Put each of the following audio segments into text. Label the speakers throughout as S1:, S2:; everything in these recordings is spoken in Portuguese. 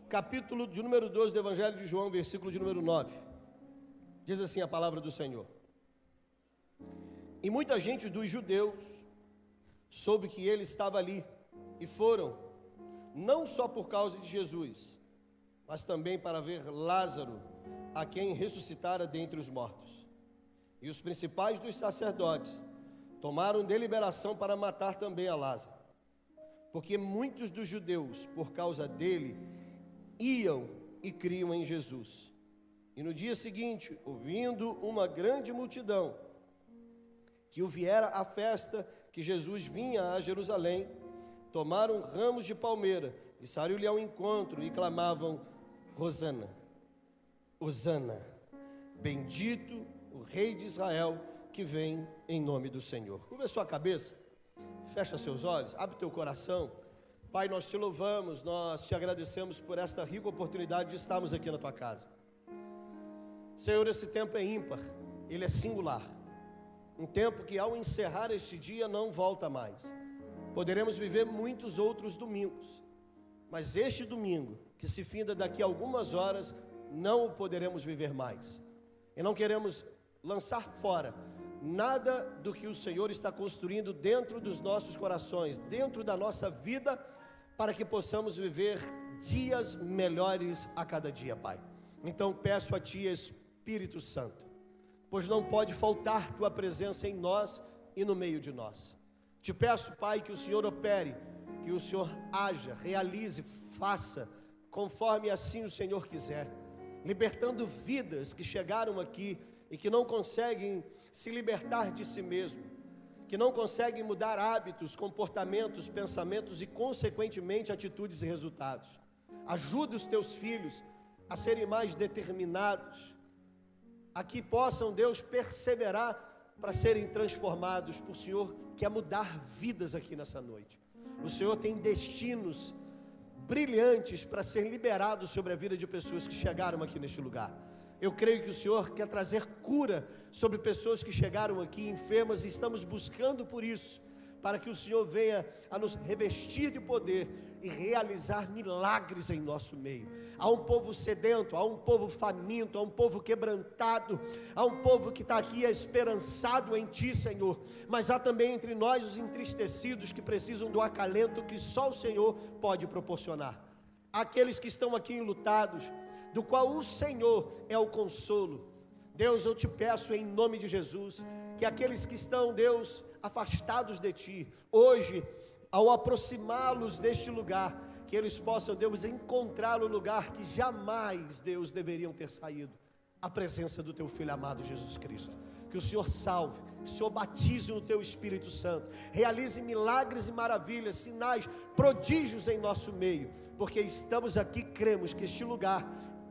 S1: capítulo de número 12 do Evangelho de João, versículo de número 9. Diz assim a palavra do Senhor: E muita gente dos judeus soube que ele estava ali, e foram, não só por causa de Jesus, mas também para ver Lázaro, a quem ressuscitara dentre os mortos. E os principais dos sacerdotes tomaram deliberação para matar também a Lázaro, porque muitos dos judeus, por causa dele, iam e criam em Jesus. E no dia seguinte, ouvindo uma grande multidão que o viera à festa, que Jesus vinha a Jerusalém, tomaram ramos de palmeira e saíram-lhe ao encontro e clamavam: Hosana, Hosana, bendito o Rei de Israel que vem em nome do Senhor. Curva a sua cabeça, fecha seus olhos, abre teu coração. Pai, nós te louvamos, nós te agradecemos por esta rica oportunidade de estarmos aqui na tua casa. Senhor, esse tempo é ímpar, ele é singular. Um tempo que ao encerrar este dia não volta mais. Poderemos viver muitos outros domingos, mas este domingo, que se finda daqui a algumas horas, não o poderemos viver mais. E não queremos lançar fora nada do que o Senhor está construindo dentro dos nossos corações, dentro da nossa vida, para que possamos viver dias melhores a cada dia, Pai. Então peço a Ti, Espírito Santo, pois não pode faltar Tua presença em nós e no meio de nós. Te peço, Pai, que o Senhor opere, que o Senhor haja, realize, faça, conforme assim o Senhor quiser, libertando vidas que chegaram aqui e que não conseguem se libertar de si mesmo, que não conseguem mudar hábitos, comportamentos, pensamentos e, consequentemente, atitudes e resultados. Ajuda os teus filhos a serem mais determinados, a que possam, Deus, perseverar para serem transformados. Por Senhor quer mudar vidas aqui nessa noite. O Senhor tem destinos brilhantes para ser liberados sobre a vida de pessoas que chegaram aqui neste lugar. Eu creio que o Senhor quer trazer cura sobre pessoas que chegaram aqui enfermas, e estamos buscando por isso, para que o Senhor venha a nos revestir de poder e realizar milagres em nosso meio. Há um povo sedento, há um povo faminto, há um povo quebrantado, há um povo que está aqui esperançado em Ti, Senhor, mas há também entre nós os entristecidos que precisam do acalento que só o Senhor pode proporcionar. Aqueles que estão aqui enlutados, do qual o Senhor é o consolo. Deus, eu te peço em nome de Jesus, que aqueles que estão, Deus, afastados de Ti, hoje, ao aproximá-los deste lugar, que eles possam, Deus, encontrar o lugar que jamais, Deus, deveriam ter saído, a presença do Teu Filho amado Jesus Cristo. Que o Senhor salve, que o Senhor batize no Teu Espírito Santo, realize milagres e maravilhas, sinais, prodígios em nosso meio, porque estamos aqui, cremos que este lugar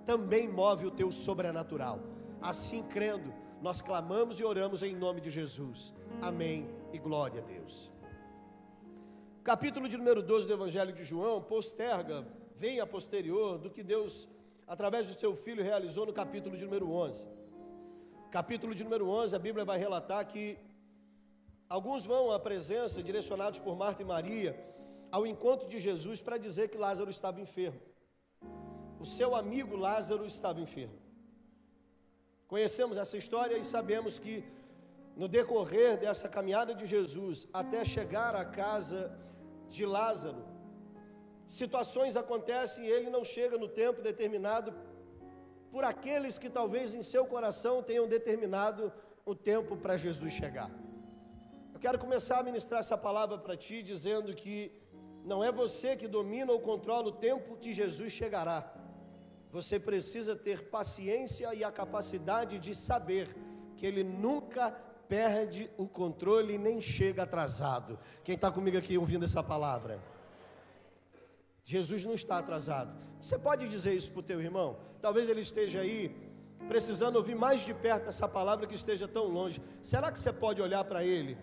S1: também move o Teu sobrenatural. Assim crendo, nós clamamos e oramos em nome de Jesus. Amém e glória a Deus. Capítulo de número 12 do Evangelho de João posterga, vem a posterior do que Deus, através do seu Filho, realizou no capítulo de número 11. Capítulo de número 11, a Bíblia vai relatar que alguns vão à presença, direcionados por Marta e Maria, ao encontro de Jesus para dizer que Lázaro estava enfermo. O seu amigo Lázaro estava enfermo. Conhecemos essa história e sabemos que no decorrer dessa caminhada de Jesus até chegar à casa de Lázaro, situações acontecem e ele não chega no tempo determinado por aqueles que talvez em seu coração tenham determinado o tempo para Jesus chegar. Eu quero começar a ministrar essa palavra para ti, dizendo que não é você que domina ou controla o tempo que Jesus chegará. Você precisa ter paciência e a capacidade de saber que Ele nunca perde o controle e nem chega atrasado. Quem está comigo aqui ouvindo essa palavra? Jesus não está atrasado. Você pode dizer isso para o teu irmão? Talvez ele esteja aí precisando ouvir mais de perto essa palavra que esteja tão longe. Será que você pode olhar para ele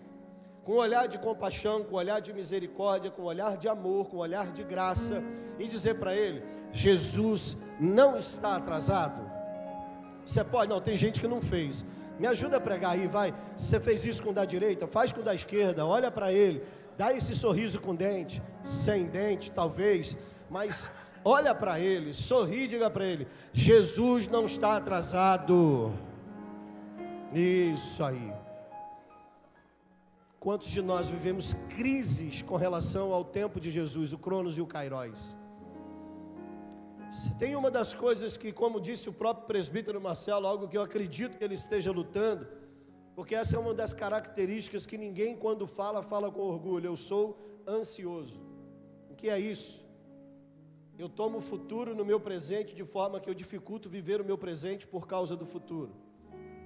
S1: com um olhar de compaixão, com um olhar de misericórdia, com um olhar de amor, com um olhar de graça, e dizer para ele: Jesus não está atrasado? Você pode? Não, tem gente que não fez. Me ajuda a pregar aí, vai. Você fez isso com o da direita, faz com o da esquerda, olha para ele, dá esse sorriso com dente, sem dente talvez, mas Olha para ele, sorri e diga para ele: Jesus não está atrasado. Isso aí. Quantos de nós vivemos crises com relação ao tempo de Jesus, o Cronos e o Kairos? Tem uma das coisas que, como disse o próprio presbítero Marcelo, algo que eu acredito que ele esteja lutando, porque essa é uma das características que ninguém quando fala com orgulho: eu sou ansioso. O que é isso? Eu tomo o futuro no meu presente de forma que eu dificulto viver o meu presente por causa do futuro.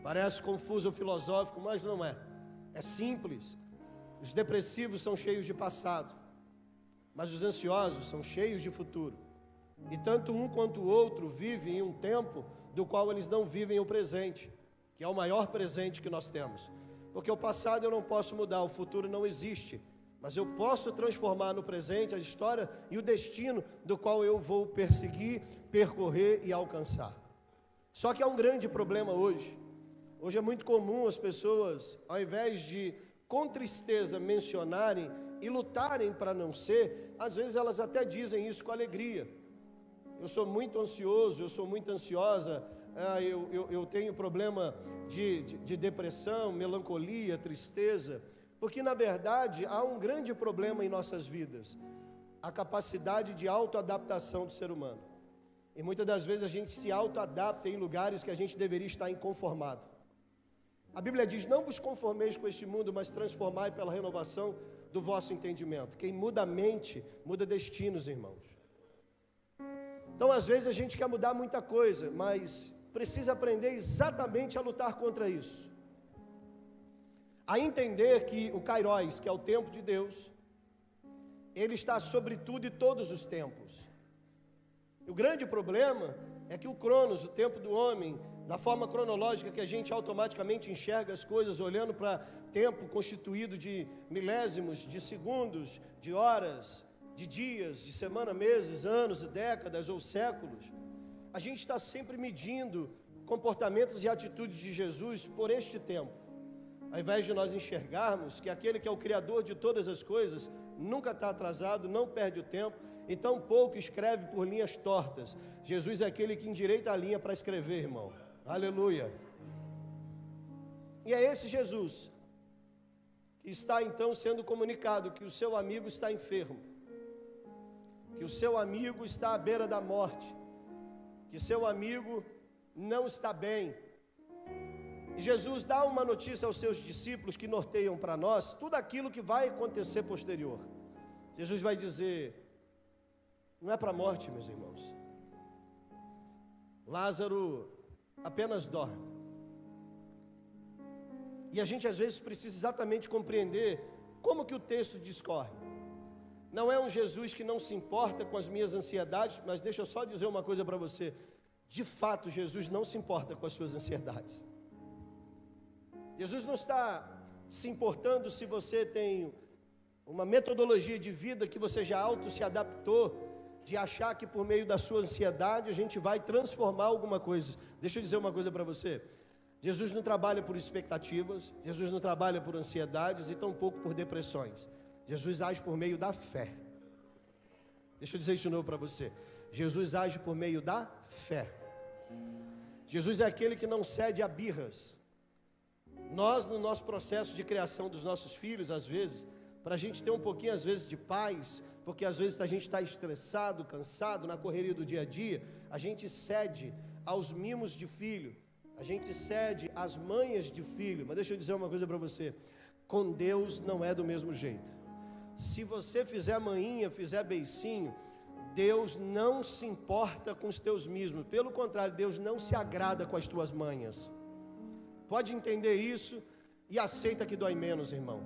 S1: Parece confuso ou filosófico, mas não é. É simples. Os depressivos são cheios de passado, mas os ansiosos são cheios de futuro. E tanto um quanto o outro vivem em um tempo do qual eles não vivem o presente, que é o maior presente que nós temos. Porque o passado eu não posso mudar, o futuro não existe, mas eu posso transformar no presente a história e o destino do qual eu vou perseguir, percorrer e alcançar. Só que há um grande problema hoje. Hoje é muito comum as pessoas, ao invés de com tristeza mencionarem e lutarem para não ser, às vezes elas até dizem isso com alegria. Eu sou muito ansioso, eu sou muito ansiosa, eu tenho problema de depressão, melancolia, tristeza, porque na verdade há um grande problema em nossas vidas: a capacidade de autoadaptação do ser humano. E muitas das vezes a gente se autoadapta em lugares que a gente deveria estar inconformado. A Bíblia diz: não vos conformeis com este mundo, mas transformai pela renovação do vosso entendimento. Quem muda a mente, muda destinos, irmãos. Então às vezes a gente quer mudar muita coisa, mas precisa aprender exatamente a lutar contra isso. A entender que o Kairos, que é o tempo de Deus, ele está sobre tudo e todos os tempos. O grande problema é que o Cronos, o tempo do homem, da forma cronológica que a gente automaticamente enxerga as coisas, olhando para tempo constituído de milésimos, de segundos, de horas, de dias, de semana, meses, anos, décadas ou séculos, a gente está sempre medindo comportamentos e atitudes de Jesus por este tempo, ao invés de nós enxergarmos que aquele que é o Criador de todas as coisas nunca está atrasado, não perde o tempo, e tão pouco escreve por linhas tortas. Jesus é aquele que endireita a linha para escrever, irmão. Aleluia. E é esse Jesus que está então sendo comunicado que o seu amigo está enfermo, que o seu amigo está à beira da morte, que seu amigo não está bem. E Jesus dá uma notícia aos seus discípulos que norteiam para nós tudo aquilo que vai acontecer posterior. Jesus vai dizer: não é para a morte, meus irmãos. Lázaro apenas dorme. E a gente às vezes precisa exatamente compreender como que o texto discorre. Não é um Jesus que não se importa com as minhas ansiedades, mas deixa eu só dizer uma coisa para você: de fato Jesus não se importa com as suas ansiedades. Jesus não está se importando se você tem uma metodologia de vida que você já se adaptou, de achar que por meio da sua ansiedade a gente vai transformar alguma coisa. Deixa eu dizer uma coisa para você: Jesus não trabalha por expectativas, Jesus não trabalha por ansiedades e tampouco por depressões. Jesus age por meio da fé. Deixa eu dizer isso de novo para você: Jesus age por meio da fé. Jesus é aquele que não cede a birras. Nós, no nosso processo de criação dos nossos filhos, às vezes, para a gente ter um pouquinho, às vezes, de paz, porque às vezes a gente está estressado, cansado, na correria do dia a dia, a gente cede aos mimos de filho, a gente cede às manhas de filho. Mas deixa eu dizer uma coisa para você: com Deus não é do mesmo jeito. Se você fizer manhinha, fizer beicinho, Deus não se importa com os teus mimos. Pelo contrário, Deus não se agrada com as tuas manhas. Pode entender isso e aceita que dói menos, irmão.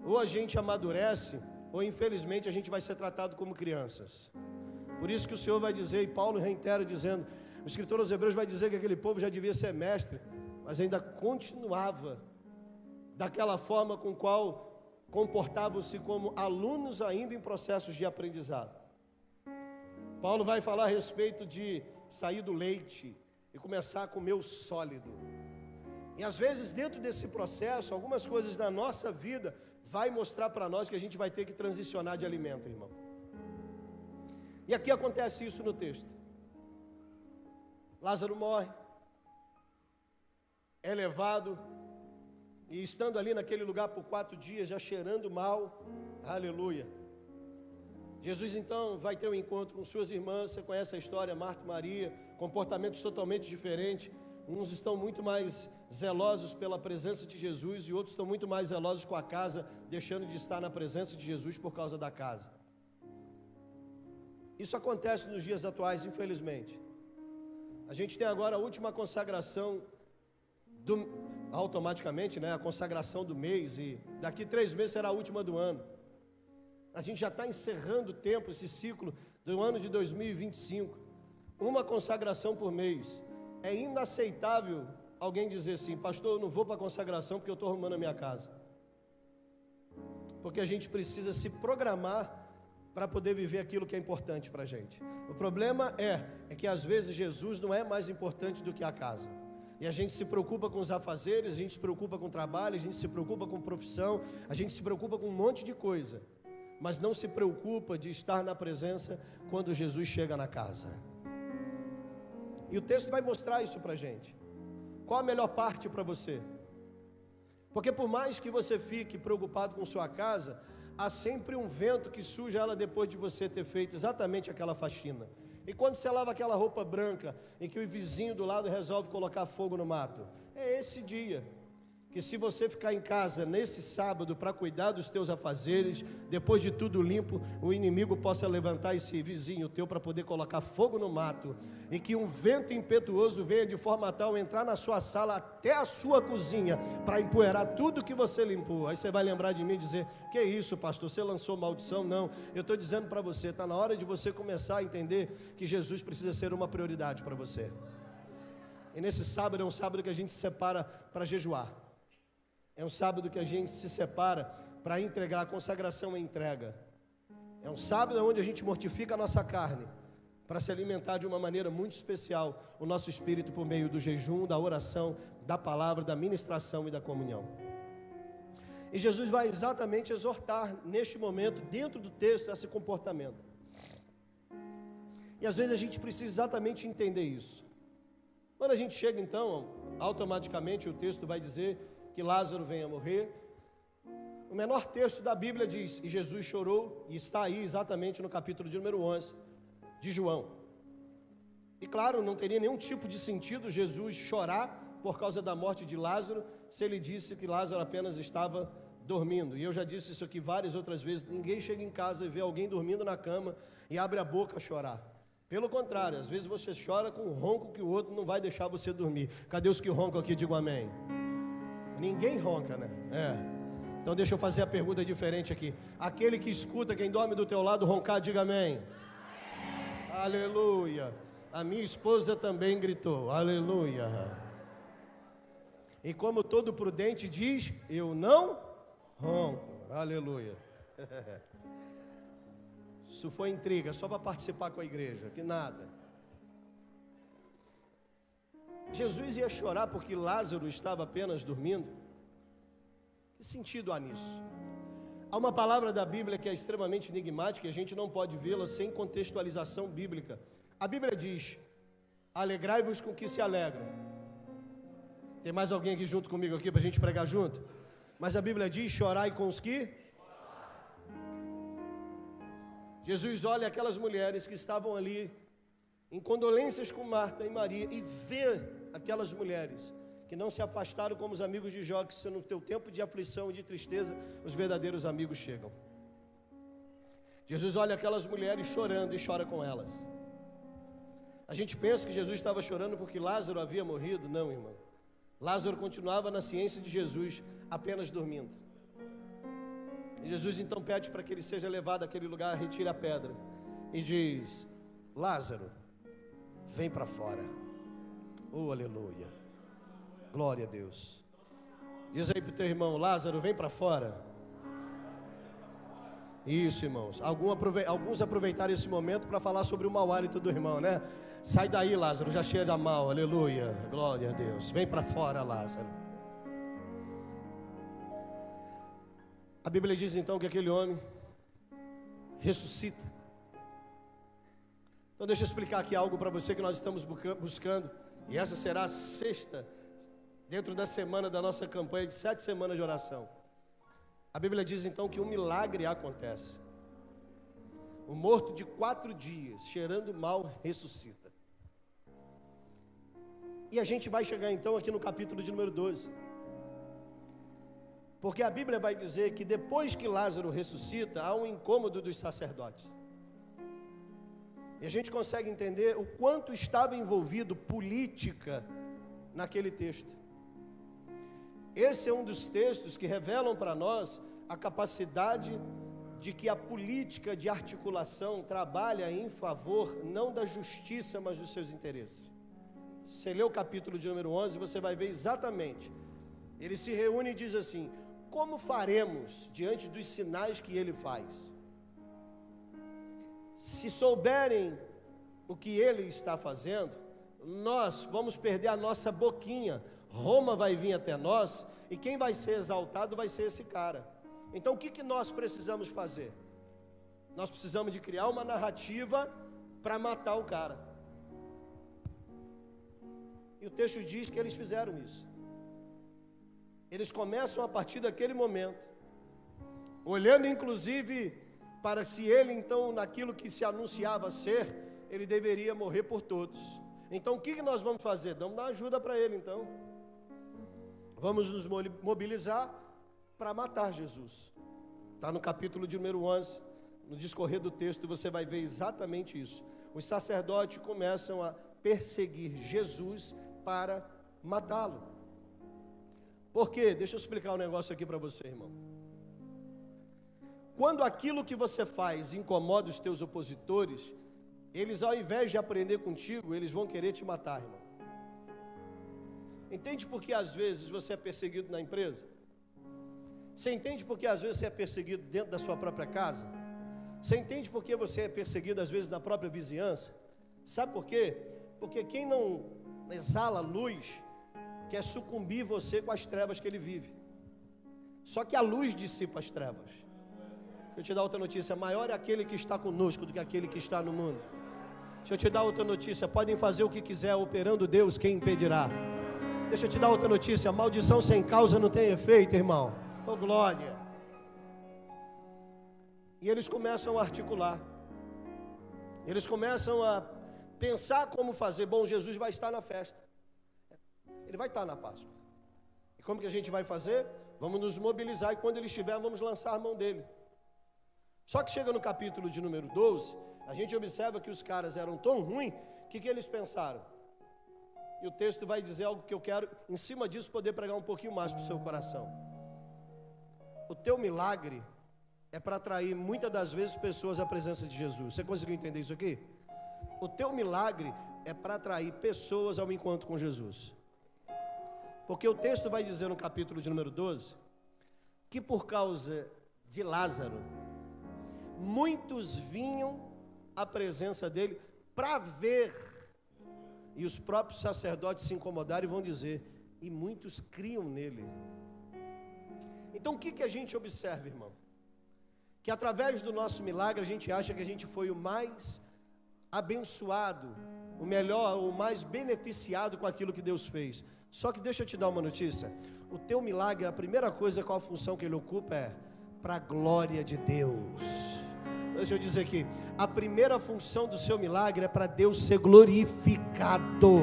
S1: Ou a gente amadurece, ou infelizmente a gente vai ser tratado como crianças. Por isso que o Senhor vai dizer, e Paulo reitera dizendo, o escritor aos Hebreus vai dizer que aquele povo já devia ser mestre, mas ainda continuava daquela forma com qual comportavam-se como alunos ainda em processos de aprendizado. Paulo vai falar a respeito de sair do leite e começar a comer o sólido. E às vezes dentro desse processo, algumas coisas da nossa vida vai mostrar para nós que a gente vai ter que transicionar de alimento, irmão. E aqui acontece isso no texto. Lázaro morre, é levado, e estando ali naquele lugar por 4 dias, já cheirando mal, aleluia. Jesus então vai ter um encontro com suas irmãs, você conhece a história, Marta e Maria, comportamentos totalmente diferentes. Uns estão muito mais zelosos pela presença de Jesus e outros estão muito mais zelosos com a casa, deixando de estar na presença de Jesus por causa da casa. Isso acontece nos dias atuais, infelizmente. A gente tem agora a última consagração, automaticamente, né? A consagração do mês, e daqui 3 meses será a última do ano. A gente já está encerrando o tempo, esse ciclo do ano de 2025. Uma consagração por mês. É inaceitável alguém dizer assim: pastor, eu não vou para a consagração porque eu estou arrumando a minha casa. Porque a gente precisa se programar para poder viver aquilo que é importante para a gente. O problema é que às vezes Jesus não é mais importante do que a casa. E a gente se preocupa com os afazeres, a gente se preocupa com o trabalho, a gente se preocupa com profissão, a gente se preocupa com um monte de coisa, mas não se preocupa de estar na presença quando Jesus chega na casa. E o texto vai mostrar isso para a gente. Qual a melhor parte para você? Porque por mais que você fique preocupado com sua casa, há sempre um vento que suja ela depois de você ter feito exatamente aquela faxina. E quando você lava aquela roupa branca e que o vizinho do lado resolve colocar fogo no mato, é esse dia que, se você ficar em casa nesse sábado para cuidar dos teus afazeres, depois de tudo limpo, o inimigo possa levantar esse vizinho teu para poder colocar fogo no mato, e que um vento impetuoso venha de forma tal a entrar na sua sala até a sua cozinha para empoeirar tudo que você limpou. Aí você vai lembrar de mim e dizer: que isso, pastor, você lançou maldição? Não, eu estou dizendo para você, está na hora de você começar a entender que Jesus precisa ser uma prioridade para você. E nesse sábado é um sábado que a gente se separa para jejuar. É um sábado que a gente se separa para entregar. A consagração é entrega. É um sábado onde a gente mortifica a nossa carne para se alimentar de uma maneira muito especial o nosso espírito por meio do jejum, da oração, da palavra, da ministração e da comunhão. E Jesus vai exatamente exortar neste momento, dentro do texto, esse comportamento. E às vezes a gente precisa exatamente entender isso. Quando a gente chega então, automaticamente o texto vai dizer que Lázaro venha morrer. O menor texto da Bíblia diz: e Jesus chorou, e está aí exatamente no capítulo de número 11 de João. E claro, não teria nenhum tipo de sentido Jesus chorar por causa da morte de Lázaro, se ele disse que Lázaro apenas estava dormindo. E eu já disse isso aqui várias outras vezes: ninguém chega em casa e vê alguém dormindo na cama e abre a boca a chorar. Pelo contrário, às vezes você chora com um ronco que o outro não vai deixar você dormir. Cadê os que roncam aqui? Digam amém. Ninguém ronca, né? Então deixa eu fazer a pergunta diferente aqui. Aquele que escuta quem dorme do teu lado roncar, diga amém. Aleluia. A minha esposa também gritou, aleluia. E como todo prudente diz, eu não ronco, aleluia. Isso foi intriga, só para participar com a igreja, que nada. Jesus ia chorar porque Lázaro estava apenas dormindo? Que sentido há nisso? Há uma palavra da Bíblia que é extremamente enigmática e a gente não pode vê-la sem contextualização bíblica. A Bíblia diz: alegrai-vos com que se alegram. Tem mais alguém aqui junto comigo aqui para a gente pregar junto? Mas a Bíblia diz: chorai com os que... Jesus olha aquelas mulheres que estavam ali em condolências com Marta e Maria e vê aquelas mulheres que não se afastaram como os amigos de Jó, que se no teu tempo de aflição e de tristeza, os verdadeiros amigos chegam. Jesus olha aquelas mulheres chorando e chora com elas. A gente pensa que Jesus estava chorando porque Lázaro havia morrido. Não, irmão. Lázaro continuava na ciência de Jesus, apenas dormindo. E Jesus então pede para que ele seja levado àquele lugar, retire a pedra e diz: Lázaro, vem para fora. Oh, aleluia. Glória a Deus. Diz aí para o teu irmão: Lázaro, vem para fora. Isso, irmãos. Alguns aproveitaram esse momento para falar sobre o mau hálito do irmão, né? Sai daí, Lázaro, já cheira mal. Aleluia. Glória a Deus. Vem para fora, Lázaro. A Bíblia diz então que aquele homem ressuscita. Então deixa eu explicar aqui algo para você que nós estamos buscando, e essa será a sexta, dentro da semana da nossa campanha de 7 semanas de oração. A Bíblia diz então que um milagre acontece. O morto de 4 dias, cheirando mal, ressuscita. E a gente vai chegar então aqui no capítulo de número 12. Porque a Bíblia vai dizer que depois que Lázaro ressuscita, há um incômodo dos sacerdotes. E a gente consegue entender o quanto estava envolvido política naquele texto. Esse é um dos textos que revelam para nós a capacidade de que a política de articulação trabalha em favor não da justiça, mas dos seus interesses. Você lê o capítulo de número 11, você vai ver exatamente. Ele se reúne e diz assim: como faremos diante dos sinais que ele faz? Se souberem o que ele está fazendo, nós vamos perder a nossa boquinha. Roma vai vir até nós, e quem vai ser exaltado vai ser esse cara. Então o que nós precisamos fazer? Nós precisamos de criar uma narrativa para matar o cara. E o texto diz que eles fizeram isso. Eles começam a partir daquele momento, olhando inclusive para se ele então, naquilo que se anunciava ser, ele deveria morrer por todos. Então o que nós vamos fazer? Vamos dar ajuda para ele então. Vamos nos mobilizar para matar Jesus. Está no capítulo de número 11, no discorrer do texto você vai ver exatamente isso. Os sacerdotes começam a perseguir Jesus para matá-lo. Por quê? Deixa eu explicar um negócio aqui para você, irmão. Quando aquilo que você faz incomoda os teus opositores, eles ao invés de aprender contigo, eles vão querer te matar, irmão. Entende por que às vezes você é perseguido na empresa? Você entende por que às vezes você é perseguido dentro da sua própria casa? Você entende por que você é perseguido às vezes na própria vizinhança? Sabe por quê? Porque quem não exala luz quer sucumbir você com as trevas que ele vive. Só que a luz dissipa as trevas. Deixa eu te dar outra notícia: maior é aquele que está conosco do que aquele que está no mundo. Deixa eu te dar outra notícia: podem fazer o que quiser, operando Deus, quem impedirá? Deixa eu te dar outra notícia: maldição sem causa não tem efeito, irmão. Oh, glória. E eles começam a articular. Eles começam a pensar como fazer. Bom, Jesus vai estar na festa. Ele vai estar na Páscoa. E como que a gente vai fazer? Vamos nos mobilizar e quando ele estiver, vamos lançar a mão dele. Só que chega no capítulo de número 12, a gente observa que os caras eram tão ruins, que eles pensaram? E o texto vai dizer algo que eu quero, em cima disso, poder pregar um pouquinho mais para o seu coração. O teu milagre é para atrair muitas das vezes pessoas à presença de Jesus. Você conseguiu entender isso aqui? O teu milagre é para atrair pessoas ao encontro com Jesus. Porque o texto vai dizer no capítulo de número 12, que por causa de Lázaro, muitos vinham à presença dele para ver. E os próprios sacerdotes se incomodaram e vão dizer, e muitos criam nele. Então o que a gente observa, irmão? Que através do nosso milagre a gente acha que a gente foi o mais abençoado, o melhor, o mais beneficiado com aquilo que Deus fez. Só que deixa eu te dar uma notícia: o teu milagre, a primeira coisa, qual a função que ele ocupa é para a glória de Deus. Deixa eu dizer aqui, a primeira função do seu milagre é para Deus ser glorificado.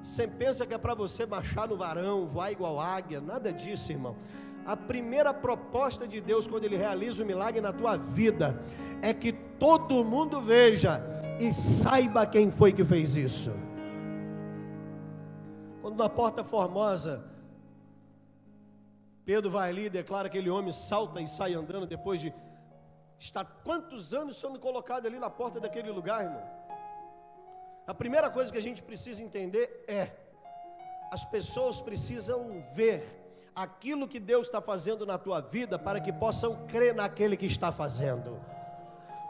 S1: Você pensa que é para você marchar no varão, voar igual águia? Nada disso, irmão. A primeira proposta de Deus quando Ele realiza o milagre na tua vida é que todo mundo veja e saiba quem foi que fez isso. Quando na Porta Formosa, Pedro vai ali e declara que aquele homem salta e sai andando depois de estar quantos anos sendo colocado ali na porta daquele lugar, irmão? A primeira coisa que a gente precisa entender é: as pessoas precisam ver aquilo que Deus está fazendo na tua vida para que possam crer naquele que está fazendo.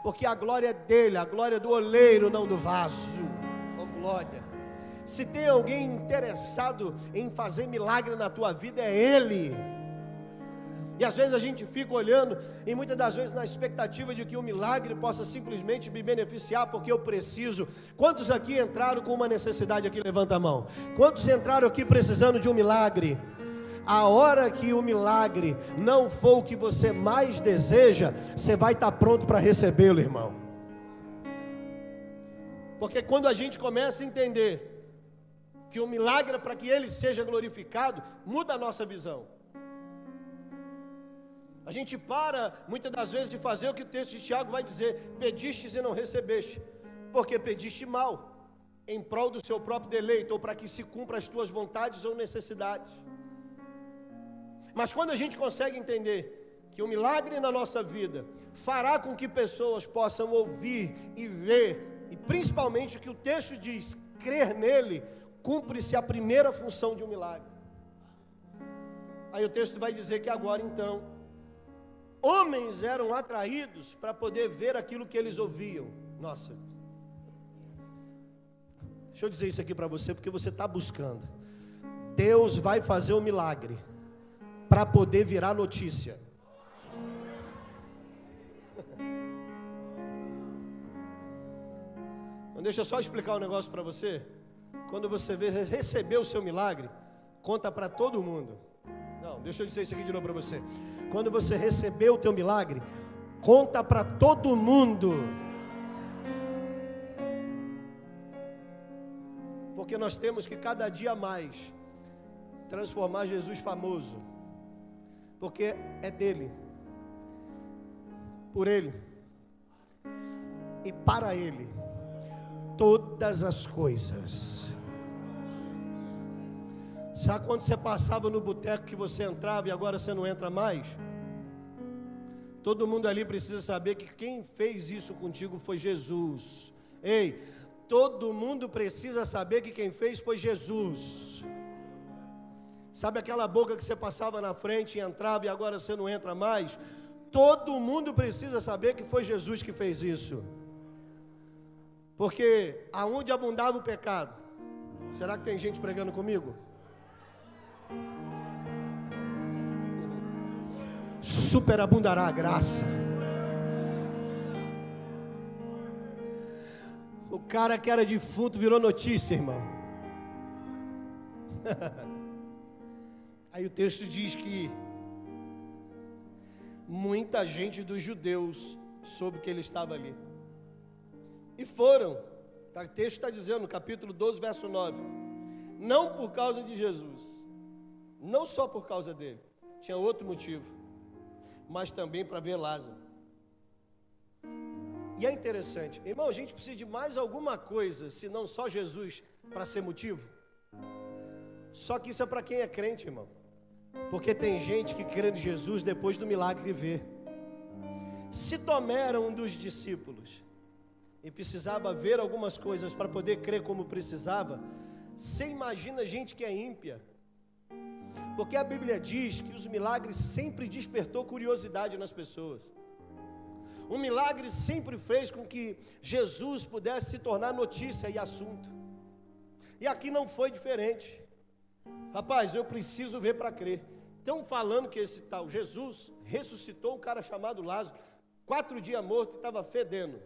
S1: Porque a glória é dele, a glória é do oleiro, não do vaso. Oh, glória! Se tem alguém interessado em fazer milagre na tua vida, é ele. E às vezes a gente fica olhando, e muitas das vezes na expectativa de que o milagre possa simplesmente me beneficiar, porque eu preciso. Quantos aqui entraram com uma necessidade aqui? Levanta a mão. Quantos entraram aqui precisando de um milagre? A hora que o milagre não for o que você mais deseja, você vai estar pronto para recebê-lo, irmão. Porque quando a gente começa a entender que o milagre é para que ele seja glorificado, muda a nossa visão. A gente para, muitas das vezes, de fazer o que o texto de Tiago vai dizer: pedistes e não recebeste, porque pediste mal, em prol do seu próprio deleito, ou para que se cumpra as tuas vontades ou necessidades. Mas quando a gente consegue entender que o milagre na nossa vida fará com que pessoas possam ouvir e ver, e principalmente o que o texto diz, crer nele, cumpre-se a primeira função de um milagre. Aí o texto vai dizer que agora então, homens eram atraídos para poder ver aquilo que eles ouviam. Nossa, deixa eu dizer isso aqui para você, porque você está buscando. Deus vai fazer um milagre para poder virar notícia. Então deixa eu só explicar um negócio para você. Quando você receber o seu milagre, conta para todo mundo. Não, deixa eu dizer isso aqui de novo para você. Quando você receber o teu milagre, conta para todo mundo. Porque nós temos que cada dia mais transformar Jesus famoso. Porque é dele, por ele e para ele todas as coisas. Sabe quando você passava no boteco que você entrava e agora você não entra mais? Todo mundo ali precisa saber que quem fez isso contigo foi Jesus. Ei, todo mundo precisa saber que quem fez foi Jesus. Sabe aquela boca que você passava na frente e entrava e agora você não entra mais? Todo mundo precisa saber que foi Jesus que fez isso. Porque aonde abundava o pecado, será que tem gente pregando comigo? Superabundará a graça. O cara que era defunto virou notícia, irmão. Aí o texto diz que muita gente dos judeus soube que ele estava ali. E foram, o texto está dizendo no capítulo 12, verso 9, não por causa de Jesus, não só por causa dele, tinha outro motivo, mas também para ver Lázaro. E é interessante, irmão, a gente precisa de mais alguma coisa, senão só Jesus, para ser motivo. Só que isso é para quem é crente, irmão. Porque tem gente que crê em Jesus depois do milagre vê. Se Tomé era um dos discípulos e precisava ver algumas coisas para poder crer como precisava, você imagina gente que é ímpia. Porque a Bíblia diz que os milagres sempre despertou curiosidade nas pessoas. O milagre sempre fez com que Jesus pudesse se tornar notícia e assunto. E aqui não foi diferente. Rapaz, eu preciso ver para crer. Estão falando que esse tal Jesus ressuscitou um cara chamado Lázaro, 4 dias morto e estava fedendo.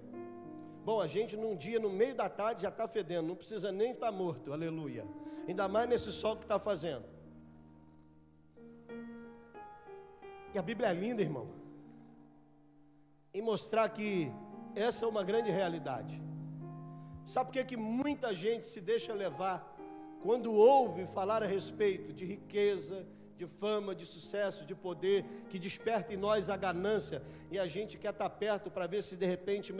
S1: Bom, a gente num dia, no meio da tarde, já está fedendo, não precisa nem estar morto, aleluia. Ainda mais nesse sol que está fazendo. E a Bíblia é linda, irmão, em mostrar que essa é uma grande realidade. Sabe por que muita gente se deixa levar quando ouve falar a respeito de riqueza, de fama, de sucesso, de poder, que desperta em nós a ganância, e a gente quer estar perto para ver se de repente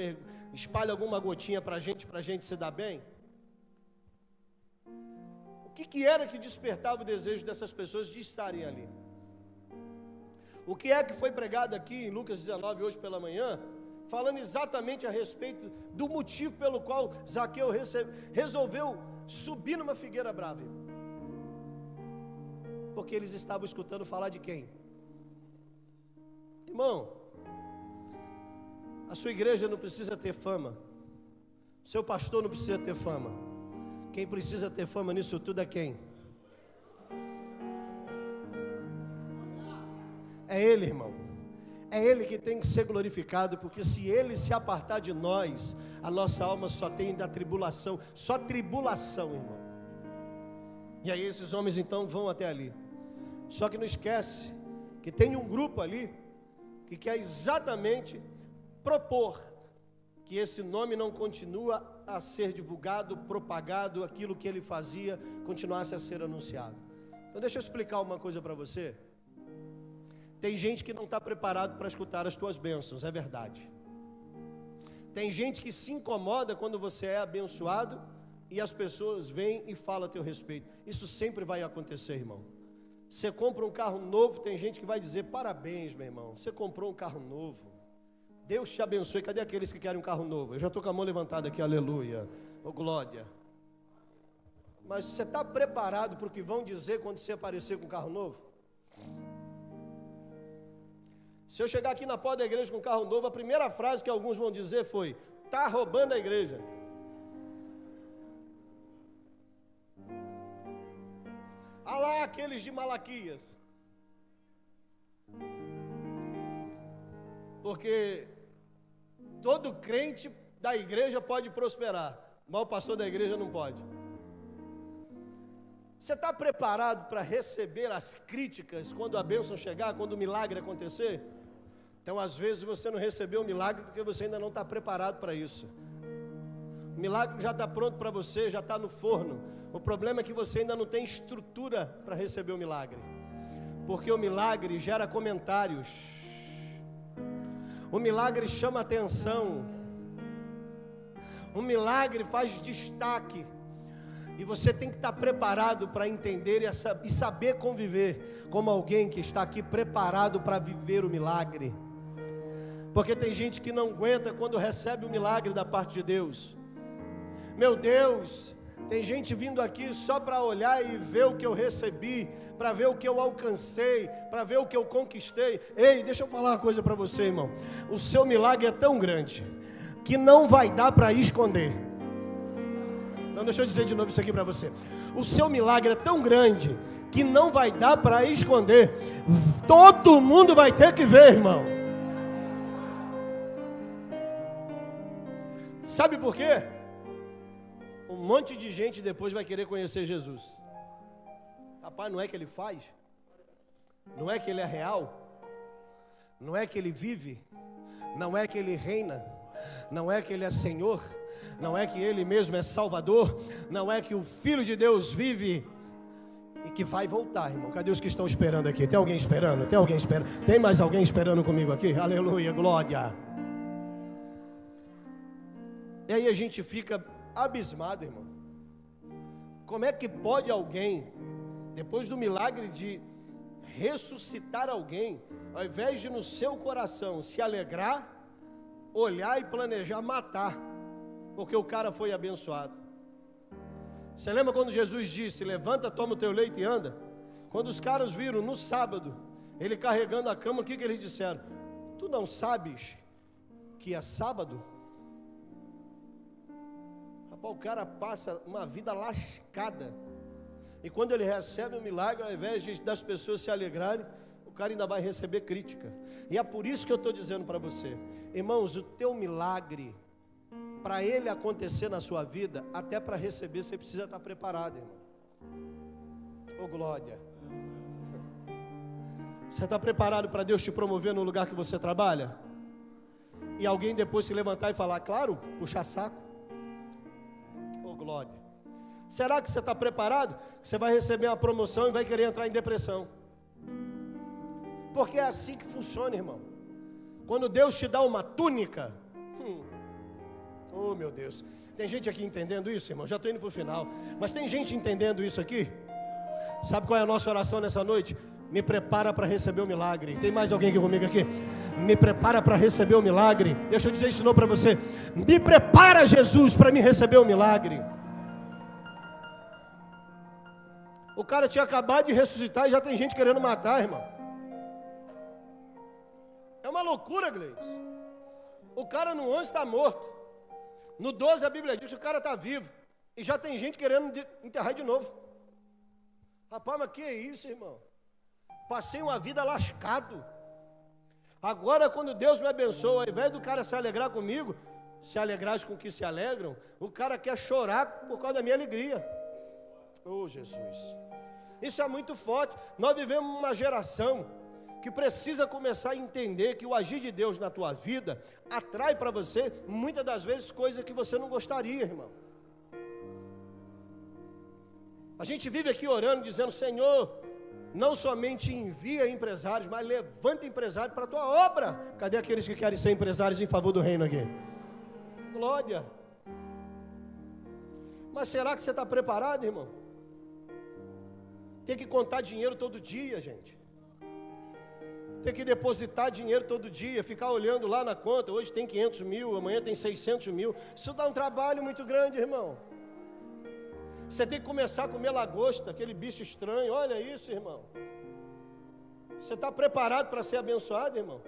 S1: espalha alguma gotinha para a gente se dar bem? O que era que despertava o desejo dessas pessoas de estarem ali? O que é que foi pregado aqui em Lucas 19 hoje pela manhã, falando exatamente a respeito do motivo pelo qual Zaqueu resolveu subir numa figueira brava? Porque eles estavam escutando falar de quem? Irmão, a sua igreja não precisa ter fama, o seu pastor não precisa ter fama. Quem precisa ter fama nisso tudo é quem? É Ele, irmão. É Ele que tem que ser glorificado, porque se Ele se apartar de nós, a nossa alma só tem da tribulação, só tribulação, irmão. E aí esses homens então vão até ali. Só que não esquece que tem um grupo ali que quer exatamente propor que esse nome não continua a ser divulgado, propagado, aquilo que ele fazia continuasse a ser anunciado. Então deixa eu explicar uma coisa para você. Tem gente que não está preparado para escutar as tuas bênçãos, é verdade. Tem gente que se incomoda quando você é abençoado e as pessoas vêm e falam a teu respeito. Isso sempre vai acontecer, irmão. Você compra um carro novo, tem gente que vai dizer: parabéns, meu irmão, você comprou um carro novo, Deus te abençoe. Cadê aqueles que querem um carro novo? Eu já estou com a mão levantada aqui, aleluia, oh glória. Mas você está preparado para o que vão dizer quando você aparecer com um carro novo? Se eu chegar aqui na porta da igreja com um carro novo, a primeira frase que alguns vão dizer foi: está roubando a igreja. Ah lá, aqueles de Malaquias. Porque todo crente da igreja pode prosperar, mas o pastor da igreja não pode. Você está preparado para receber as críticas quando a bênção chegar, quando o milagre acontecer? Então às vezes você não recebeu o milagre porque você ainda não está preparado para isso. O milagre já está pronto para você, já está no forno. O problema é que você ainda não tem estrutura para receber o milagre, porque o milagre gera comentários, o milagre chama atenção, o milagre faz destaque, e você tem que estar preparado para entender e saber conviver como alguém que está aqui preparado para viver o milagre, porque tem gente que não aguenta quando recebe o milagre da parte de Deus. Meu Deus, tem gente vindo aqui só para olhar e ver o que eu recebi, para ver o que eu alcancei, para ver o que eu conquistei. Ei, deixa eu falar uma coisa para você, irmão. O seu milagre é tão grande que não vai dar para esconder. Não, deixa eu dizer de novo isso aqui para você. O seu milagre é tão grande que não vai dar para esconder. Todo mundo vai ter que ver, irmão. Sabe por quê? Um monte de gente depois vai querer conhecer Jesus. Rapaz, não é que ele faz? Não é que ele é real? Não é que ele vive? Não é que ele reina? Não é que ele é Senhor? Não é que ele mesmo é Salvador? Não é que o Filho de Deus vive e que vai voltar, irmão? Cadê os que estão esperando aqui? Tem alguém esperando? Tem alguém esperando? Tem mais alguém esperando comigo aqui? Aleluia, glória. E aí a gente fica abismado, irmão. Como é que pode alguém, depois do milagre de ressuscitar alguém, ao invés de no seu coração se alegrar, olhar e planejar matar, porque o cara foi abençoado? Você lembra quando Jesus disse: levanta, toma o teu leito e anda? Quando os caras viram no sábado ele carregando a cama, o que eles disseram? Tu não sabes que é sábado? O cara passa uma vida lascada, e quando ele recebe um milagre, ao invés das pessoas se alegrarem, o cara ainda vai receber crítica. E é por isso que eu estou dizendo para você, irmãos, o teu milagre, para ele acontecer na sua vida, até para receber você precisa estar preparado, irmão. Oh glória. Você está preparado para Deus te promover no lugar que você trabalha? E alguém depois se levantar e falar: claro, puxar saco? Glória. Será que você está preparado? Você vai receber uma promoção e vai querer entrar em depressão? Porque é assim que funciona, irmão. Quando Deus te dá uma túnica, oh meu Deus, tem gente aqui entendendo isso, irmão? Já estou indo para o final, mas tem gente entendendo isso aqui? Sabe qual é a nossa oração nessa noite? Me prepara para receber o milagre. Tem mais alguém aqui comigo aqui? Me prepara para receber o milagre. Deixa eu dizer isso de novo para você. Me prepara, Jesus, para me receber o milagre. O cara tinha acabado de ressuscitar e já tem gente querendo matar, irmão. É uma loucura, Gleice. O cara no 11 está morto. No 12 a Bíblia diz que o cara está vivo. E já tem gente querendo enterrar de novo. Rapaz, mas que é isso, irmão? Passei uma vida lascado. Agora, quando Deus me abençoa, ao invés do cara se alegrar comigo, se alegrar com que se alegram, o cara quer chorar por causa da minha alegria. Oh, Jesus. Isso é muito forte. Nós vivemos uma geração que precisa começar a entender que o agir de Deus na tua vida atrai para você, muitas das vezes, coisas que você não gostaria, irmão. A gente vive aqui orando, dizendo: Senhor, não somente envia empresários, mas levanta empresários para a tua obra. Cadê aqueles que querem ser empresários em favor do reino aqui? Glória. Mas será que você está preparado, irmão? Tem que contar dinheiro todo dia, gente. Tem que depositar dinheiro todo dia, ficar olhando lá na conta. Hoje tem 500 mil, amanhã tem 600 mil. Isso dá um trabalho muito grande, irmão. Você tem que começar a comer lagosta, aquele bicho estranho. Olha isso, irmão. Você está preparado para ser abençoado, irmão?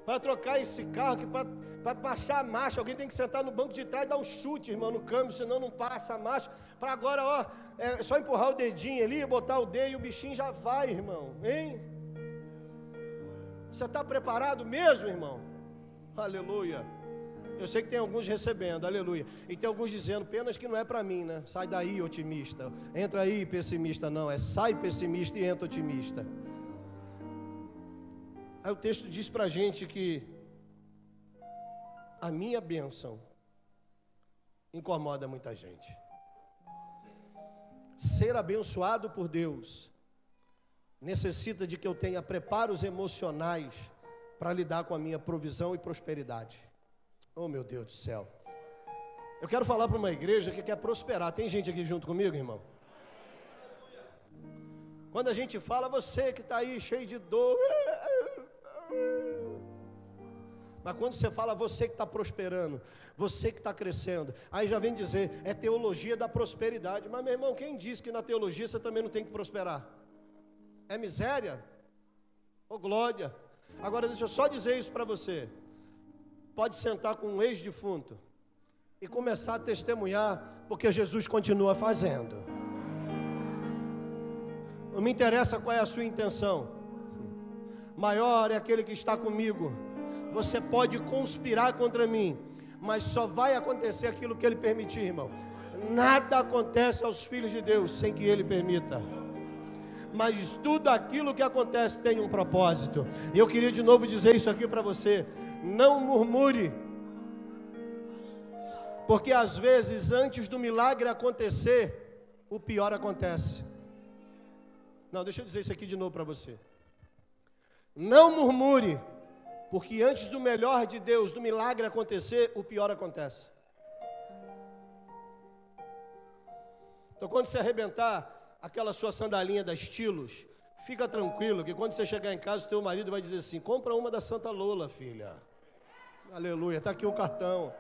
S1: Para trocar esse carro, para baixar a marcha, alguém tem que sentar no banco de trás e dar um chute, irmão, no câmbio, senão não passa a marcha. Para agora, ó, é só empurrar o dedinho ali, botar o dedo e o bichinho já vai, irmão. Hein? Você está preparado mesmo, irmão? Aleluia. Eu sei que tem alguns recebendo, aleluia. E tem alguns dizendo: penas que não é para mim, né? Sai daí, otimista. Entra aí, pessimista. Não, é sai pessimista e entra otimista. Aí o texto diz para a gente que a minha bênção incomoda muita gente. Ser abençoado por Deus necessita de que eu tenha preparos emocionais para lidar com a minha provisão e prosperidade. Oh, meu Deus do céu. Eu quero falar para uma igreja que quer prosperar. Tem gente aqui junto comigo, irmão? Quando a gente fala: você que está aí cheio de dor. Mas quando você fala: você que está prosperando, você que está crescendo, aí já vem dizer: é teologia da prosperidade. Mas, meu irmão, quem diz que na teologia você também não tem que prosperar? É miséria? Ô, glória. Agora deixa eu só dizer isso para você. Pode sentar com um ex-defunto e começar a testemunhar, porque Jesus continua fazendo. Não me interessa qual é a sua intenção. Maior é aquele que está comigo. Você pode conspirar contra mim, mas só vai acontecer aquilo que Ele permitir, irmão. Nada acontece aos filhos de Deus sem que Ele permita. Mas tudo aquilo que acontece tem um propósito. E eu queria de novo dizer isso aqui para você: não murmure, porque às vezes antes do milagre acontecer, o pior acontece. Não, deixa eu dizer isso aqui de novo para você. Não murmure, porque antes do melhor de Deus, do milagre acontecer, o pior acontece. Então, quando você arrebentar aquela sua sandalinha da Estilos, fica tranquilo que quando você chegar em casa, o teu marido vai dizer assim: compra uma da Santa Lola, filha. Aleluia, está aqui o cartão.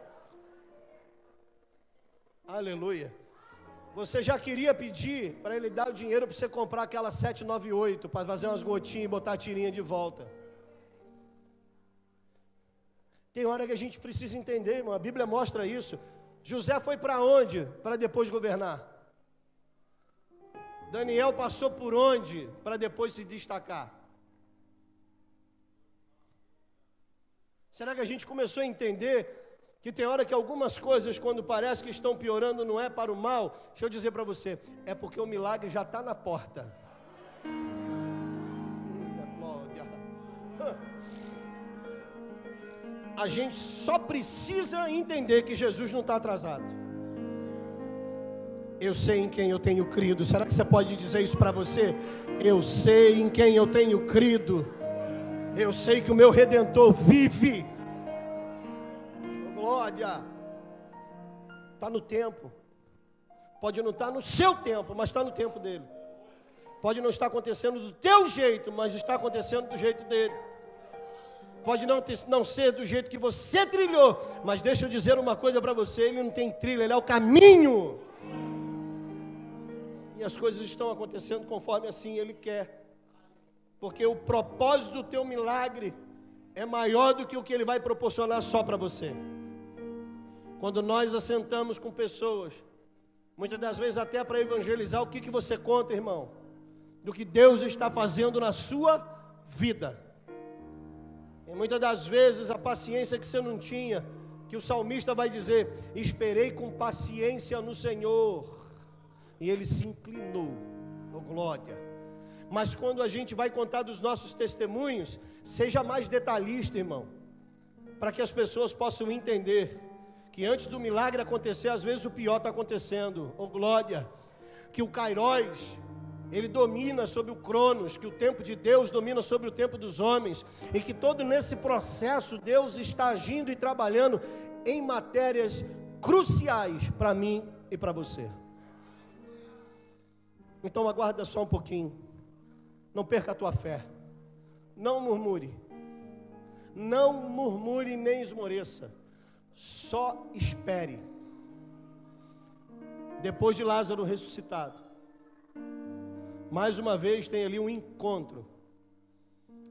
S1: Aleluia. Você já queria pedir para ele dar o dinheiro para você comprar aquela 798, para fazer umas gotinhas e botar a tirinha de volta. Tem hora que a gente precisa entender, irmão, a Bíblia mostra isso. José foi para onde para depois governar? Daniel passou por onde para depois se destacar? Será que a gente começou a entender que tem hora que algumas coisas, quando parece que estão piorando, não é para o mal? Deixa eu dizer para você, é porque o milagre já está na porta. A gente só precisa entender que Jesus não está atrasado. Eu sei em quem eu tenho crido. Será que você pode dizer isso para você? Eu sei em quem eu tenho crido. Eu sei que o meu Redentor vive. Glória. Está no tempo. Pode não estar no seu tempo, mas está no tempo dele. Pode não estar acontecendo do teu jeito, mas está acontecendo do jeito dele. Pode não ser do jeito que você trilhou, mas deixa eu dizer uma coisa para você: ele não tem trilha, ele é o caminho. E as coisas estão acontecendo conforme assim Ele quer. Porque o propósito do teu milagre é maior do que o que Ele vai proporcionar só para você. Quando nós assentamos com pessoas, muitas das vezes até para evangelizar, o que você conta, irmão? Do que Deus está fazendo na sua vida. E muitas das vezes a paciência que você não tinha, que o salmista vai dizer: esperei com paciência no Senhor, e Ele se inclinou. Oh, glória! Mas quando a gente vai contar dos nossos testemunhos, seja mais detalhista, irmão, para que as pessoas possam entender que antes do milagre acontecer, às vezes o pior está acontecendo. Oh, glória! Que o Kairos, ele domina sobre o Cronos, que o tempo de Deus domina sobre o tempo dos homens, e que todo nesse processo Deus está agindo e trabalhando em matérias cruciais para mim e para você. Então aguarda só um pouquinho, não perca a tua fé, não murmure nem esmoreça, só espere. Depois de Lázaro ressuscitado, mais uma vez tem ali um encontro,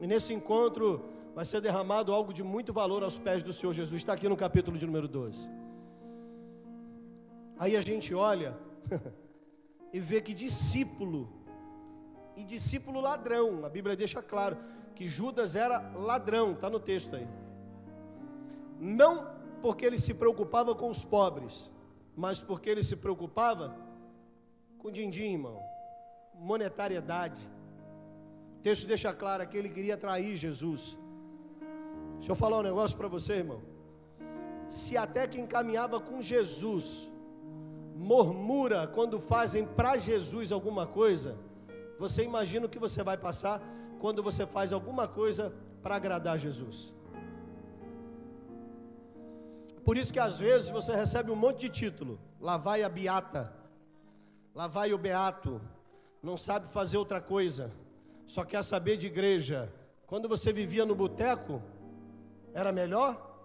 S1: e nesse encontro vai ser derramado algo de muito valor aos pés do Senhor Jesus. Está aqui no capítulo de número 12. Aí a gente olha e vê que discípulo, e discípulo ladrão, a Bíblia deixa claro que Judas era ladrão, está no texto aí. Não porque ele se preocupava com os pobres, mas porque ele se preocupava com din-din, irmão, monetariedade. O texto deixa claro que ele queria trair Jesus. Deixa eu falar um negócio para você, irmão. Se até quem caminhava com Jesus murmura quando fazem para Jesus alguma coisa, você imagina o que você vai passar quando você faz alguma coisa para agradar Jesus. Por isso que às vezes você recebe um monte de título. Lá vai a beata, lá vai o beato, não sabe fazer outra coisa, só quer saber de igreja. Quando você vivia no boteco, era melhor?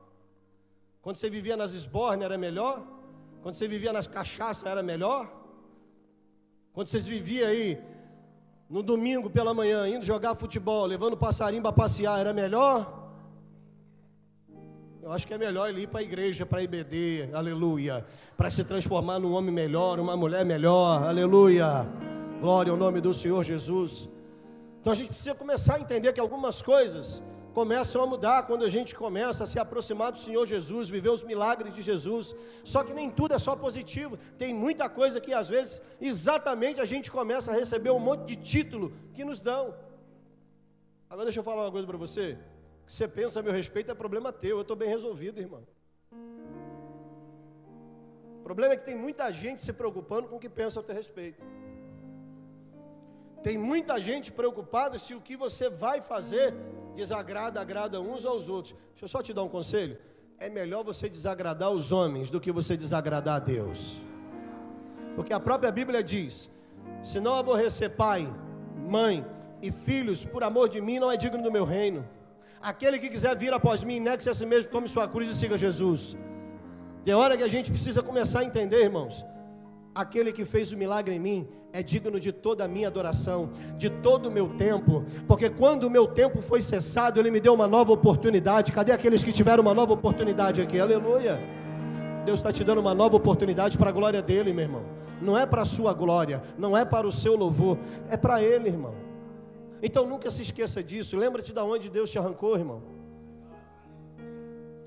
S1: Quando você vivia nas esbornes, era melhor? Quando você vivia nas cachaças, era melhor? Quando você vivia aí no domingo pela manhã, indo jogar futebol, levando o passarinho para passear, era melhor? Eu acho que é melhor ele ir para a igreja, para a IBD, aleluia, para se transformar num homem melhor, uma mulher melhor, aleluia, glória ao nome do Senhor Jesus. Então a gente precisa começar a entender que algumas coisas começam a mudar quando a gente começa a se aproximar do Senhor Jesus, viver os milagres de Jesus. Só que nem tudo é só positivo, tem muita coisa que às vezes exatamente a gente começa a receber um monte de título que nos dão. Agora deixa eu falar uma coisa para você. O que você pensa a meu respeito é problema teu, eu estou bem resolvido, irmão. O problema é que tem muita gente se preocupando com o que pensa a teu respeito. Tem muita gente preocupada se o que você vai fazer agrada uns aos outros. Deixa eu só te dar um conselho. É melhor você desagradar os homens do que você desagradar a Deus. Porque a própria Bíblia diz: se não aborrecer pai, mãe e filhos por amor de mim, não é digno do meu reino. Aquele que quiser vir após mim, negue-se a si mesmo, tome sua cruz e siga Jesus. Tem hora que a gente precisa começar a entender, irmãos. Aquele que fez o milagre em mim é digno de toda a minha adoração, de todo o meu tempo, porque quando o meu tempo foi cessado, Ele me deu uma nova oportunidade. Cadê aqueles que tiveram uma nova oportunidade aqui? Aleluia! Deus está te dando uma nova oportunidade para a glória dEle, meu irmão. Não é para a sua glória, não é para o seu louvor, é para Ele, irmão. Então nunca se esqueça disso. Lembra-te de onde Deus te arrancou, irmão.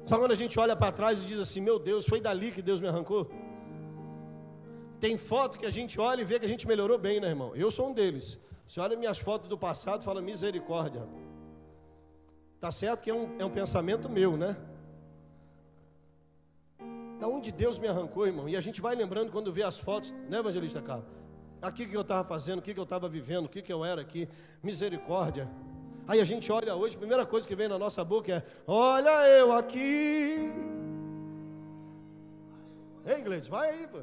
S1: Sabe quando a gente olha para trás e diz assim: meu Deus, foi dali que Deus me arrancou? Tem foto que a gente olha e vê que a gente melhorou bem, né, irmão? Eu sou um deles. Você olha minhas fotos do passado e fala: misericórdia. Tá certo que é um pensamento meu, né? Da onde Deus me arrancou, irmão? E a gente vai lembrando quando vê as fotos, né, evangelista Carlos? Aqui que eu estava fazendo, o que eu estava vivendo, o que eu era aqui, misericórdia. Aí a gente olha hoje, a primeira coisa que vem na nossa boca é: olha eu aqui. Ei, inglês, vai aí, pô.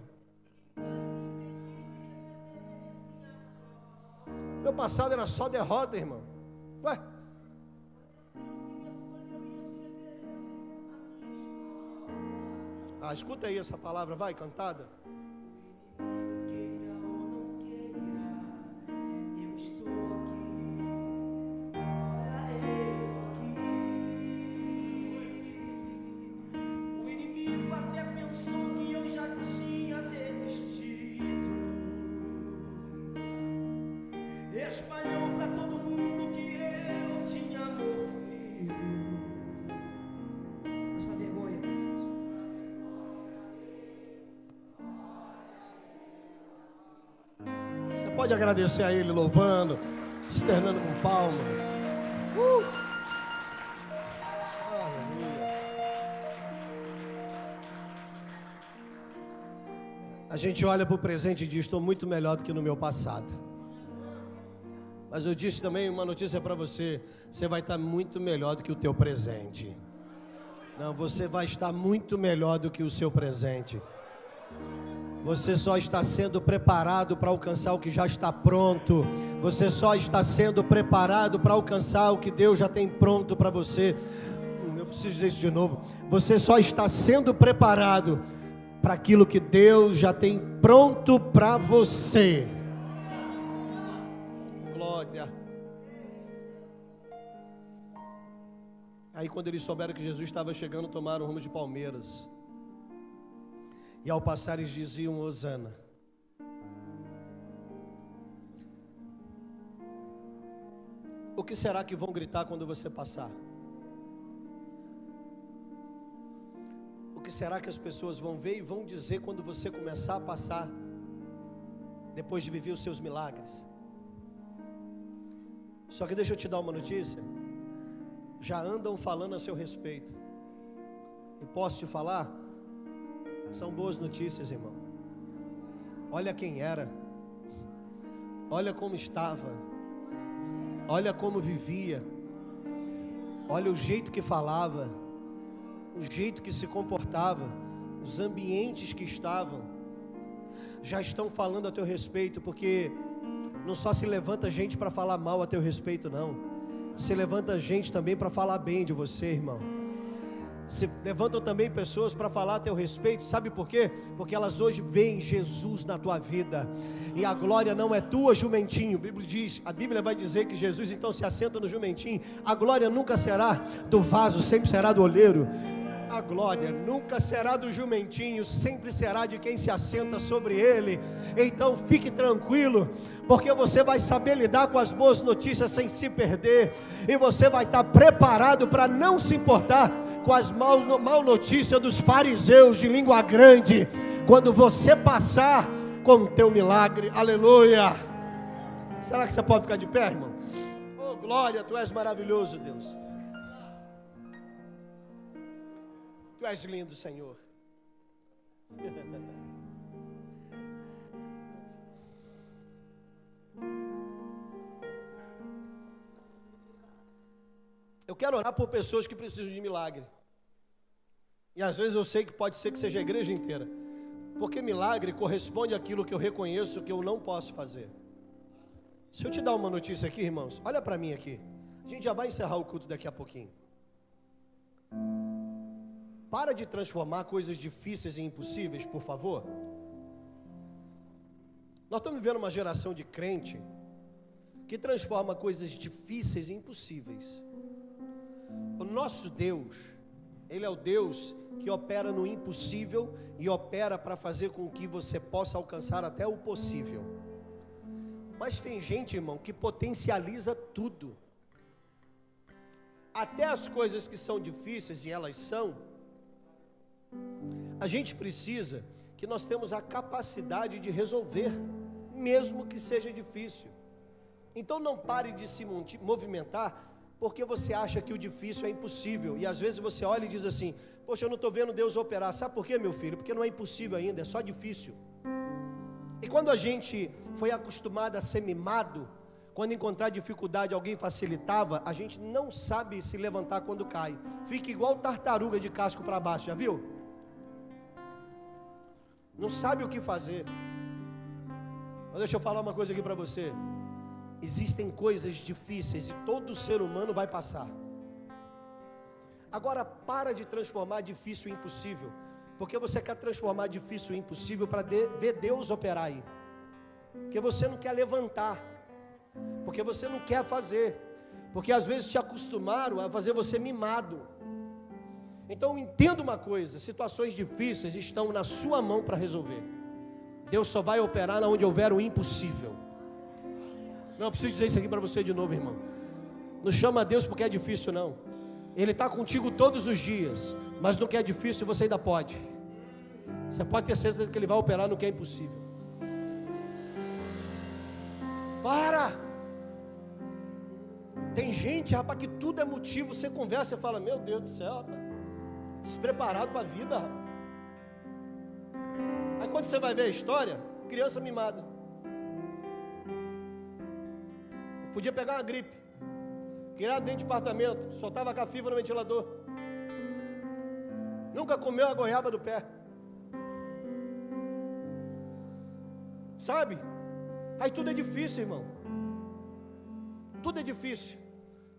S1: Meu passado era só derrota, irmão. Ué? Escuta aí essa palavra, vai, cantada.
S2: Espalhou para todo mundo que eu tinha morrido.
S1: Pode agradecer a Ele louvando, externando com palmas. Aleluia. A gente olha para o presente e diz: estou muito melhor do que no meu passado. Mas eu disse também uma notícia para você: você vai estar muito melhor do que o teu presente. Não, você vai estar muito melhor do que o seu presente. Você só está sendo preparado para alcançar o que já está pronto. Você só está sendo preparado para alcançar o que Deus já tem pronto para você. Eu preciso dizer isso de novo. Você só está sendo preparado para aquilo que Deus já tem pronto para você. Glória. Aí quando eles souberam que Jesus estava chegando, tomaram o rumo de Palmeiras. E ao passar eles diziam: Hosana. O que será que vão gritar quando você passar? O que será que as pessoas vão ver e vão dizer quando você começar a passar, depois de viver os seus milagres? Só que deixa eu te dar uma notícia. Já andam falando a seu respeito. E posso te falar? São boas notícias, irmão. Olha quem era. Olha como estava. Olha como vivia. Olha o jeito que falava. O jeito que se comportava. Os ambientes que estavam. Já estão falando a teu respeito, porque não só se levanta gente para falar mal a teu respeito, não. Se levanta gente também para falar bem de você, irmão. Se levantam também pessoas para falar a teu respeito. Sabe por quê? Porque elas hoje veem Jesus na tua vida. E a glória não é tua, jumentinho. A Bíblia vai dizer que Jesus então se assenta no jumentinho. A glória nunca será do vaso, sempre será do oleiro. A glória nunca será do jumentinho, sempre será de quem se assenta sobre ele. Então fique tranquilo, porque você vai saber lidar com as boas notícias sem se perder. E você vai estar preparado para não se importar com as mal notícias dos fariseus de língua grande, quando você passar com o teu milagre. Aleluia. Será que você pode ficar de pé, irmão? Oh glória, tu és maravilhoso, Deus. Tu és lindo, Senhor. Eu quero orar por pessoas que precisam de milagre. E às vezes eu sei que pode ser que seja a igreja inteira. Porque milagre corresponde àquilo que eu reconheço que eu não posso fazer. Se eu te dar uma notícia aqui, irmãos, olha para mim aqui. A gente já vai encerrar o culto daqui a pouquinho. Para de transformar coisas difíceis em impossíveis, por favor. Nós estamos vivendo uma geração de crente que transforma coisas difíceis em impossíveis. O nosso Deus, Ele é o Deus que opera no impossível e opera para fazer com que você possa alcançar até o possível. Mas tem gente, irmão, que potencializa tudo. Até as coisas que são difíceis, e elas são, a gente precisa que nós temos a capacidade de resolver, mesmo que seja difícil. Então não pare de se movimentar porque você acha que o difícil é impossível. E às vezes você olha e diz assim: poxa, eu não estou vendo Deus operar. Sabe por quê, meu filho? Porque não é impossível ainda, é só difícil. E quando a gente foi acostumado a ser mimado, quando encontrar dificuldade alguém facilitava, a gente não sabe se levantar quando cai. Fica igual tartaruga de casco para baixo, já viu? Não sabe o que fazer. Mas deixa eu falar uma coisa aqui para você. Existem coisas difíceis e todo ser humano vai passar. Agora para de transformar difícil em impossível, porque você quer transformar difícil em impossível para ver Deus operar aí. Porque você não quer levantar, porque você não quer fazer, porque às vezes te acostumaram a fazer você mimado. Então entenda uma coisa: situações difíceis estão na sua mão para resolver. Deus só vai operar onde houver o impossível. Não, eu preciso dizer isso aqui para você de novo, irmão. Não chama a Deus porque é difícil, não. Ele está contigo todos os dias, mas no que é difícil você ainda pode. Você pode ter certeza que Ele vai operar no que é impossível. Para. Tem gente, rapaz, que tudo é motivo. Você conversa e fala, meu Deus do céu, rapaz, despreparado para a vida, rapaz. Aí quando você vai ver a história, criança mimada. Podia pegar uma gripe, criado dentro de apartamento, soltava cafiva no ventilador. Nunca comeu a goiaba do pé. Sabe? Aí tudo é difícil, irmão. Tudo é difícil.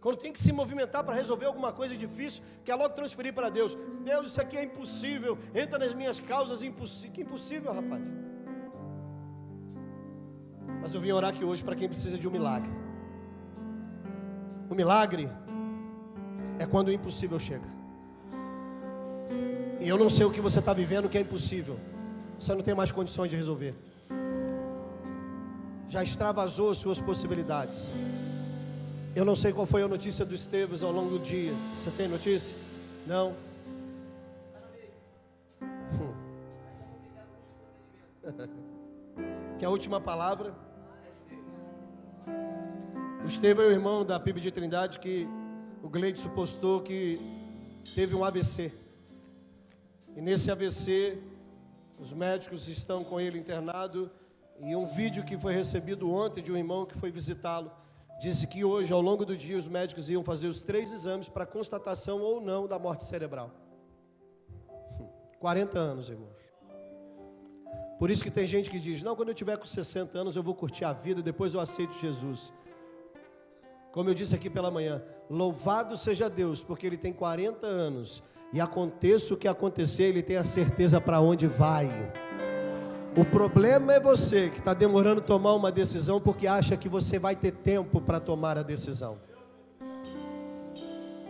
S1: Quando tem que se movimentar para resolver alguma coisa difícil, quer logo transferir para Deus. Deus, isso aqui é impossível. Entra nas minhas causas, que impossível, rapaz. Mas eu vim orar aqui hoje para quem precisa de um milagre. O milagre é quando o impossível chega. E eu não sei o que você está vivendo que é impossível. Você não tem mais condições de resolver. Já extravasou suas possibilidades. Eu não sei qual foi a notícia do Esteves ao longo do dia. Você tem notícia? Não? Que é a última palavra. O Esteves é o irmão da PIB de Trindade que o Gleidson postou que teve um AVC. E nesse AVC, os médicos estão com ele internado. E um vídeo que foi recebido ontem de um irmão que foi visitá-lo, disse que hoje, ao longo do dia, os médicos iam fazer os 3 exames para constatação ou não da morte cerebral. 40 anos, irmãos. Por isso que tem gente que diz, não, quando eu tiver com 60 anos eu vou curtir a vida, depois eu aceito Jesus. Como eu disse aqui pela manhã, louvado seja Deus, porque ele tem 40 anos, e aconteça o que acontecer, ele tem a certeza para onde vai. O problema é você que está demorando a tomar uma decisão porque acha que você vai ter tempo para tomar a decisão.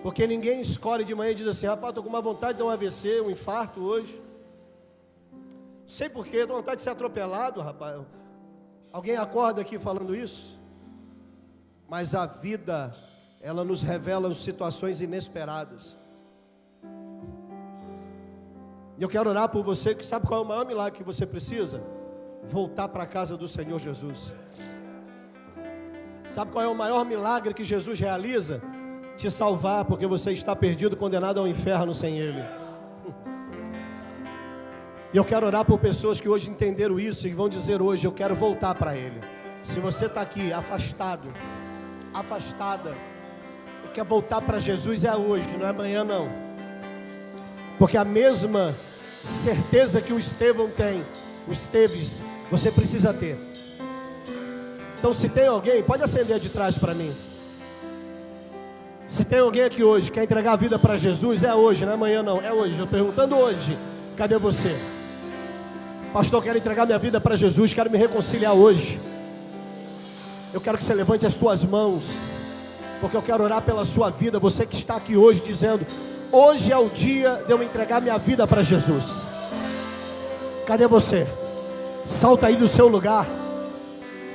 S1: Porque ninguém escolhe de manhã e diz assim, rapaz, estou com uma vontade de dar um AVC, um infarto hoje. Não sei porquê, estou com vontade de ser atropelado, rapaz. Alguém acorda aqui falando isso? Mas a vida, ela nos revela situações inesperadas. E eu quero orar por você, que sabe qual é o maior milagre que você precisa? Voltar para a casa do Senhor Jesus. Sabe qual é o maior milagre que Jesus realiza? Te salvar, porque você está perdido, condenado ao inferno sem Ele. E eu quero orar por pessoas que hoje entenderam isso e vão dizer hoje, eu quero voltar para Ele. Se você está aqui afastado, afastada, e quer voltar para Jesus, é hoje, não é amanhã não. Porque a mesma certeza que o Estevão tem, o Esteves, você precisa ter. Então se tem alguém, pode acender de trás para mim. Se tem alguém aqui hoje que quer entregar a vida para Jesus, é hoje, não é amanhã não, é hoje. Eu estou perguntando hoje, cadê você? Pastor, eu quero entregar minha vida para Jesus, quero me reconciliar hoje. Eu quero que você levante as tuas mãos, porque eu quero orar pela sua vida. Você que está aqui hoje dizendo, hoje é o dia de eu entregar minha vida para Jesus. Cadê você? Salta aí do seu lugar,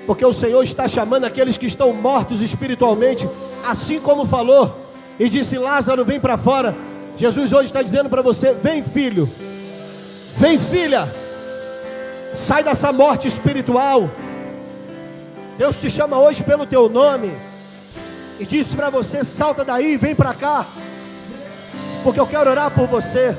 S1: porque o Senhor está chamando aqueles que estão mortos espiritualmente, assim como falou e disse, Lázaro, vem para fora. Jesus hoje está dizendo para você, vem filho, vem filha, sai dessa morte espiritual. Deus te chama hoje pelo teu nome e disse para você, salta daí, vem para cá, porque eu quero orar por você.